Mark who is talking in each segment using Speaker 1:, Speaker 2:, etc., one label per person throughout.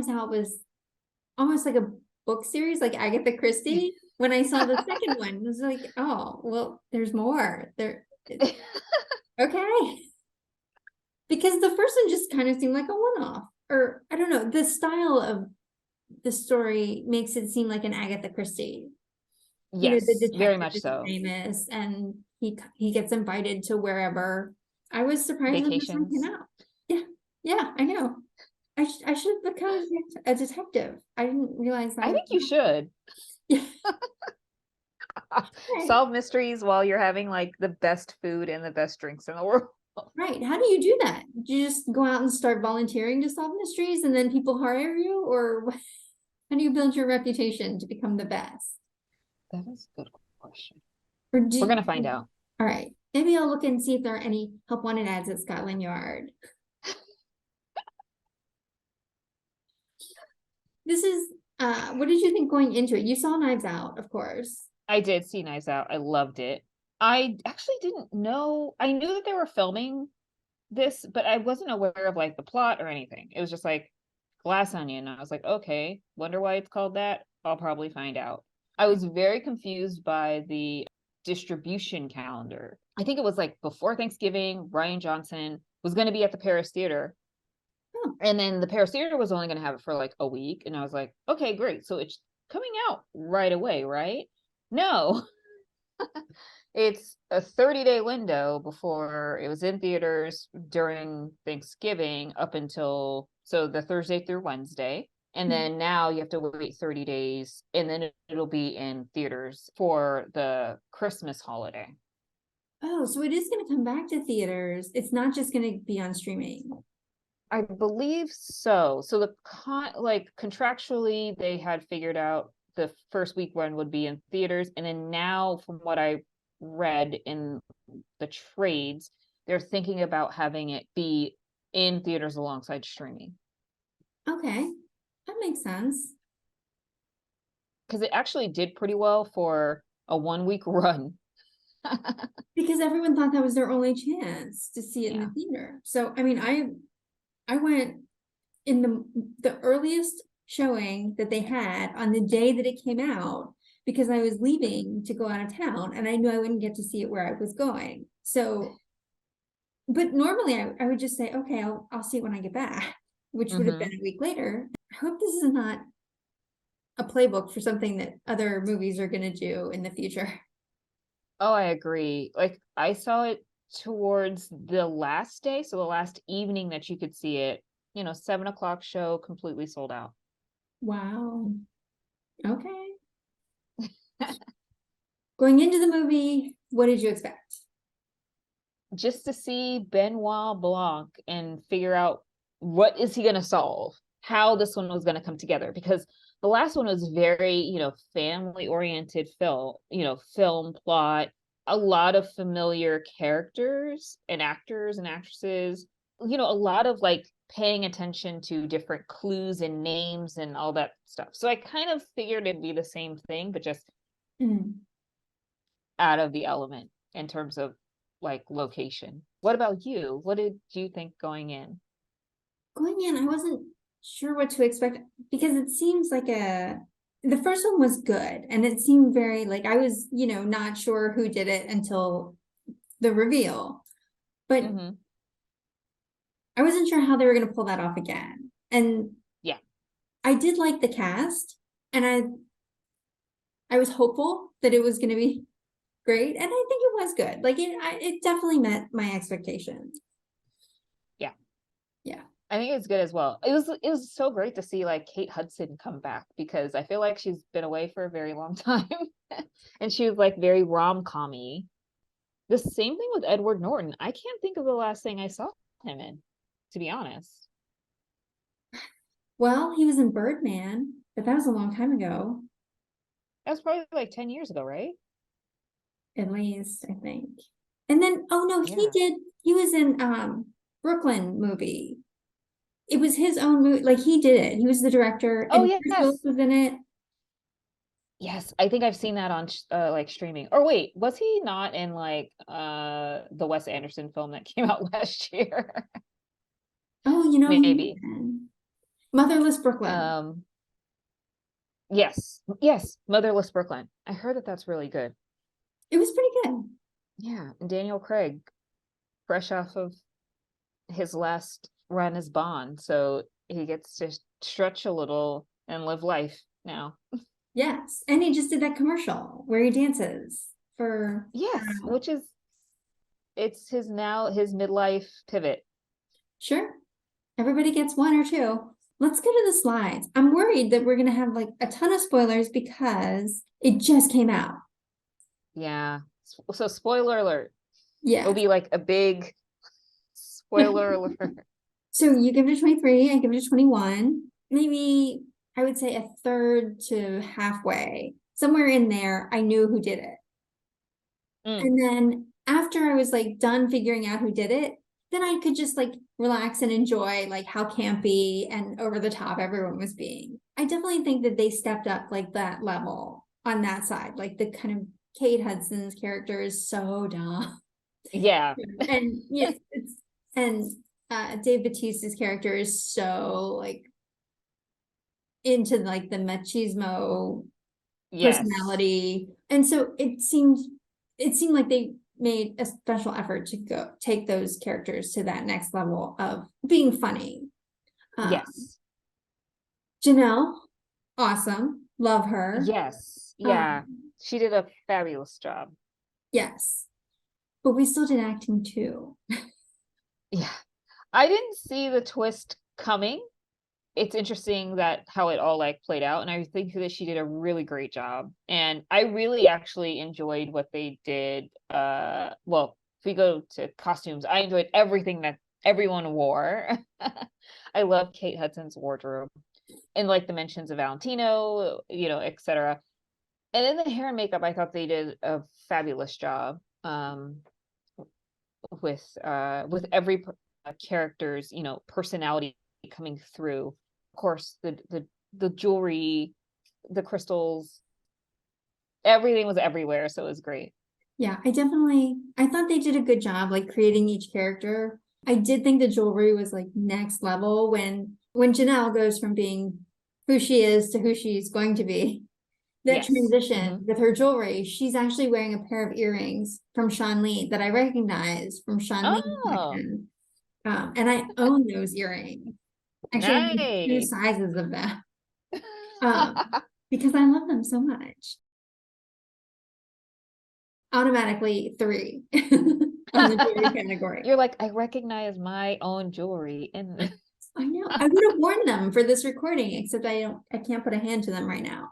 Speaker 1: Knives Out was almost like a book series, like Agatha Christie. When I saw the second one, it was like, oh, well, there's more there. Okay. Because the first one just kind of seemed like a one-off, or I don't know, the style of the story makes it seem like an Agatha Christie. The
Speaker 2: Yes, very
Speaker 1: detective
Speaker 2: much
Speaker 1: is
Speaker 2: so.
Speaker 1: famous and he gets invited to wherever. I was surprised when this one came
Speaker 2: Vacations.
Speaker 1: out. Yeah, yeah, I know. I should have become a detective. I didn't realize that
Speaker 2: I
Speaker 1: was
Speaker 2: think you should
Speaker 1: yeah. Right.
Speaker 2: solve mysteries while you're having like the best food and the best drinks in the world.
Speaker 1: Right. How do you do that? Do you just go out and start volunteering to solve mysteries and then people hire you, or how do you build your reputation to become the best?
Speaker 2: That is a good question.
Speaker 1: Or
Speaker 2: We're
Speaker 1: do
Speaker 2: gonna find out.
Speaker 1: all right. Maybe I'll look and see if there are any help wanted ads at Scotland Yard. This is what did you think going into it? You saw Knives Out, of course.
Speaker 2: I did see Knives Out. I loved it. I actually didn't know. I knew that they were filming this, but I wasn't aware of like the plot or anything. It was just like Glass Onion. I was like, okay, wonder why it's called that. I'll probably find out. I was very confused by the distribution calendar. I think it was like before Thanksgiving, Ryan Johnson was going to be at the Paris Theater.
Speaker 1: Oh,
Speaker 2: And then the Paris Theater was only going to have it for like a week. And I was like, okay, great. So it's coming out right away, right? No, it's a 30-day window before it was in theaters during Thanksgiving up until so the Thursday through Wednesday. And then now you have to wait 30 days and then it'll be in theaters for the Christmas holiday.
Speaker 1: oh, so it is going to come back to theaters. It's not just going to be on streaming.
Speaker 2: I believe so. So the like contractually they had figured out the first week one would be in theaters and then now from what I read in the trades, they're thinking about having it be in theaters alongside streaming.
Speaker 1: Okay, that makes sense.
Speaker 2: Because it actually did pretty well for a 1 week run.
Speaker 1: Because everyone thought that was their only chance to see it in the
Speaker 2: Yeah.
Speaker 1: theater. So, I mean, I went in the earliest showing that they had on the day that it came out because I was leaving to go out of town and I knew I wouldn't get to see it where I was going. So, but normally I would just say, okay, I'll see it when I get back, which would have been
Speaker 2: Mm-hmm.
Speaker 1: a week later. I hope this is not a playbook for something that other movies are going to do in the future.
Speaker 2: Oh, I agree. Like I saw it towards the last day, so the last evening that you could see it, 7 o'clock show completely sold out.
Speaker 1: Wow. Okay. Going into the movie, what did you expect?
Speaker 2: Just to see Benoit Blanc and figure out what is he going to solve, how this one was going to come together. Because the last one was very, family oriented film plot, a lot of familiar characters and actors and actresses, a lot of like paying attention to different clues and names and all that stuff. So I kind of figured it'd be the same thing, but just out of the element in terms of like location. What about you? What did you think going in?
Speaker 1: Going in, I wasn't sure what to expect because it seems like the first one was good and it seemed very like I was, not sure who did it until the reveal. But
Speaker 2: Mm-hmm.
Speaker 1: I wasn't sure how they were going to pull that off again. And
Speaker 2: Yeah.
Speaker 1: I did like the cast and I was hopeful that it was going to be great and I think it was good. Like it definitely met my expectations.
Speaker 2: Yeah.
Speaker 1: Yeah.
Speaker 2: I think it's good as well. It was so great to see like Kate Hudson come back because I feel like she's been away for a very long time. And she was like very rom-commy. The same thing with Edward Norton. I can't think of the last thing I saw him in, to be honest.
Speaker 1: Well, he was in Birdman, but that was a long time ago,
Speaker 2: That was probably like 10 years ago, right?
Speaker 1: at least, I think. And then, oh no,
Speaker 2: Yeah.
Speaker 1: he was in Brooklyn movie. It was his own movie, like he did it. He was the director,
Speaker 2: Oh,
Speaker 1: and Bruce Willis
Speaker 2: yes.
Speaker 1: was in it.
Speaker 2: Yes, I think I've seen that on like streaming. Or wait, was he not in like the Wes Anderson film that came out last year?
Speaker 1: Oh, he might have
Speaker 2: Maybe.
Speaker 1: been. Motherless Brooklyn.
Speaker 2: Um, yes, Motherless Brooklyn. I heard that that's really good.
Speaker 1: It was pretty good.
Speaker 2: Yeah, and Daniel Craig, fresh off of his last run as Bond, so he gets to stretch a little and live life now.
Speaker 1: Yes. And he just did that commercial where he dances for,
Speaker 2: Yes, which is it's his now his midlife pivot.
Speaker 1: sure. Everybody gets one or two. Let's go to the slides. I'm worried that we're going to have like a ton of spoilers because it just came out.
Speaker 2: Yeah. So spoiler alert. It'll
Speaker 1: Yeah.
Speaker 2: be like a big spoiler alert.
Speaker 1: So you give it a 23, I give it a 21. Maybe I would say a third to halfway. Somewhere in there, I knew who did it.
Speaker 2: Mm,
Speaker 1: And then after I was like done figuring out who did it, then I could just like relax and enjoy like how campy and over the top everyone was being. I definitely think that they stepped up like that level on that side. Like the kind of Kate Hudson's character is so dumb.
Speaker 2: yeah.
Speaker 1: And yes, it's and Dave Bautista's character is so like into like the machismo
Speaker 2: Yes.
Speaker 1: personality. And so it seemed like they made a special effort to go take those characters to that next level of being funny.
Speaker 2: Yes.
Speaker 1: Janelle, awesome. Love her.
Speaker 2: Yes. Yeah.
Speaker 1: Um,
Speaker 2: She did a fabulous job.
Speaker 1: yes. But we still did acting too.
Speaker 2: Yeah. I didn't see the twist coming. It's interesting that how it all like played out, and I think that she did a really great job, and I really actually enjoyed what they did. Well, if we go to costumes, I enjoyed everything that everyone wore. I love Kate Hudson's wardrobe and like the mentions of Valentino, etc. And then the hair and makeup, I thought they did a fabulous job with every character's personality coming through. Of course, the jewelry, the crystals, everything was everywhere, so it was great.
Speaker 1: Yeah, I thought they did a good job like creating each character. I did think the jewelry was like next level when Janelle goes from being who she is to who she's going to be. That
Speaker 2: Yes.
Speaker 1: transition
Speaker 2: Hmm.
Speaker 1: with her jewelry, she's actually wearing a pair of earrings from Sean Lee that I recognize from Sean Lee's
Speaker 2: Oh,
Speaker 1: collection. And I own those earrings. Actually, I have two
Speaker 2: nice.
Speaker 1: sizes of them because I love them so much. Automatically three on the jewelry category.
Speaker 2: You're like, I recognize my own jewelry in this.
Speaker 1: I know. I would have worn them for this recording, except I can't put a hand to them right now.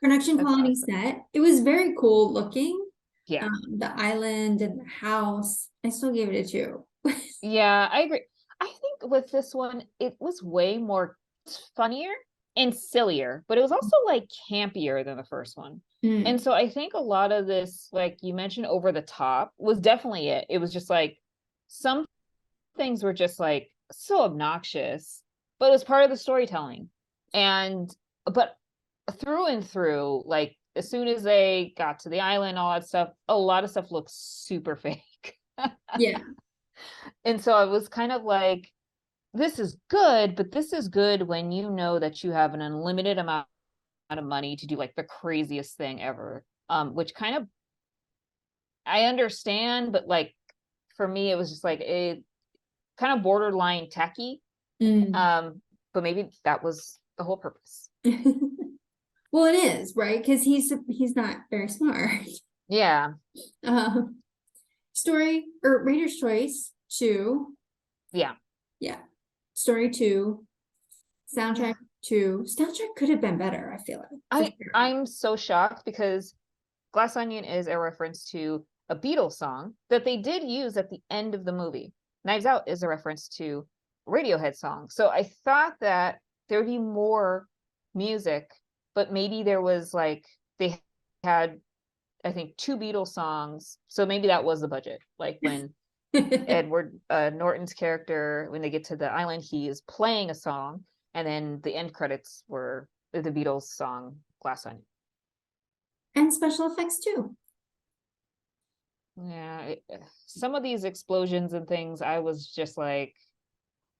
Speaker 1: Production
Speaker 2: That's
Speaker 1: quality
Speaker 2: awesome.
Speaker 1: set. It was very cool looking.
Speaker 2: Yeah.
Speaker 1: The island and the house. I still gave it a 2.
Speaker 2: Yeah, I agree. I think with this one, it was way more funnier and sillier, but it was also like campier than the first one. And
Speaker 1: Mm.
Speaker 2: so I think a lot of this, like you mentioned, over the top was definitely it. It was just like some things were just like so obnoxious, but it was part of the storytelling. And but through and through, like as soon as they got to the island, all that stuff, a lot of stuff looks super fake.
Speaker 1: Yeah.
Speaker 2: And so I was kind of like, this is good, but this is good when you know that you have an unlimited amount of money to do like the craziest thing ever. Which kind of I understand, but like for me, it was just like a kind of borderline tacky.
Speaker 1: Mm.
Speaker 2: Um, but maybe that was the whole purpose.
Speaker 1: Well, it is, right? Because he's not very smart.
Speaker 2: Yeah,
Speaker 1: Um, story or Reader's Choice 2.
Speaker 2: yeah.
Speaker 1: Yeah. Story 2.
Speaker 2: Yeah.
Speaker 1: Soundtrack 2. Soundtrack could have been better, I feel like, for sure.
Speaker 2: I'm so shocked because Glass Onion is a reference to a Beatles song that they did use at the end of the movie. Knives Out is a reference to Radiohead song. So I thought that there would be more music, but maybe there was like they had I think two Beatles songs. So maybe that was the budget. Like when Edward Norton's character, when they get to the island, he is playing a song, and then the end credits were the Beatles song Glass Onion.
Speaker 1: And special effects too.
Speaker 2: Yeah, some of these explosions and things, I was just like,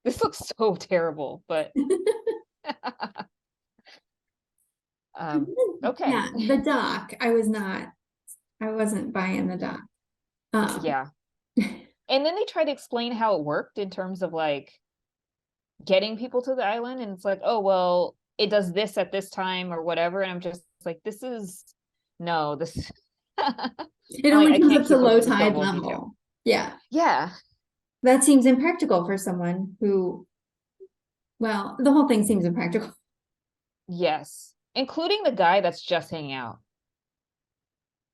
Speaker 2: this looks so terrible, but okay.
Speaker 1: Yeah, the dock. I wasn't buying the dock.
Speaker 2: Yeah. And then they try to explain how it worked in terms of like getting people to the island, and it's like, oh well, it does this at this time or whatever, and I'm just like, this is no, this
Speaker 1: It
Speaker 2: like,
Speaker 1: only
Speaker 2: I
Speaker 1: comes
Speaker 2: can't
Speaker 1: up to
Speaker 2: keep up
Speaker 1: low
Speaker 2: with this
Speaker 1: tide
Speaker 2: level of detail.
Speaker 1: level. Yeah.
Speaker 2: Yeah.
Speaker 1: That seems impractical for someone who, well, the whole thing seems impractical.
Speaker 2: Yes, including the guy that's just hanging out.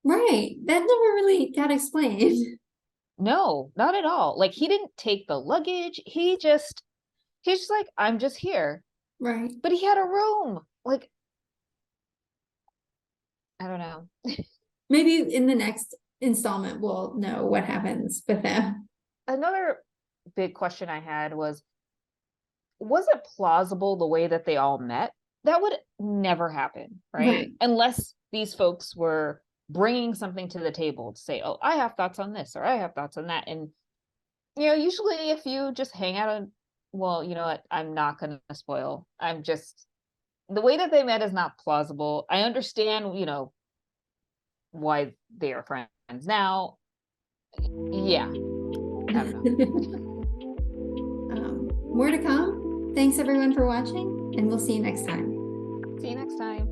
Speaker 1: Right. That never really got explained.
Speaker 2: No, not at all. Like, he didn't take the luggage. He's just like, I'm just here.
Speaker 1: Right.
Speaker 2: But he had a room. Like, I don't know.
Speaker 1: Maybe in the next installment, we'll know what happens with them.
Speaker 2: Another big question I had was it plausible the way that they all met? That would never happen, right?
Speaker 1: Right.
Speaker 2: Unless these folks were bringing something to the table to say, oh, I have thoughts on this or I have thoughts on that. And, usually if you just hang out and, well, you know what? I'm not going to spoil. The way that they met is not plausible. I understand, why they are friends now. Yeah. I don't know.
Speaker 1: More to come. Thanks everyone for watching, and we'll see you next time.
Speaker 2: See you next time.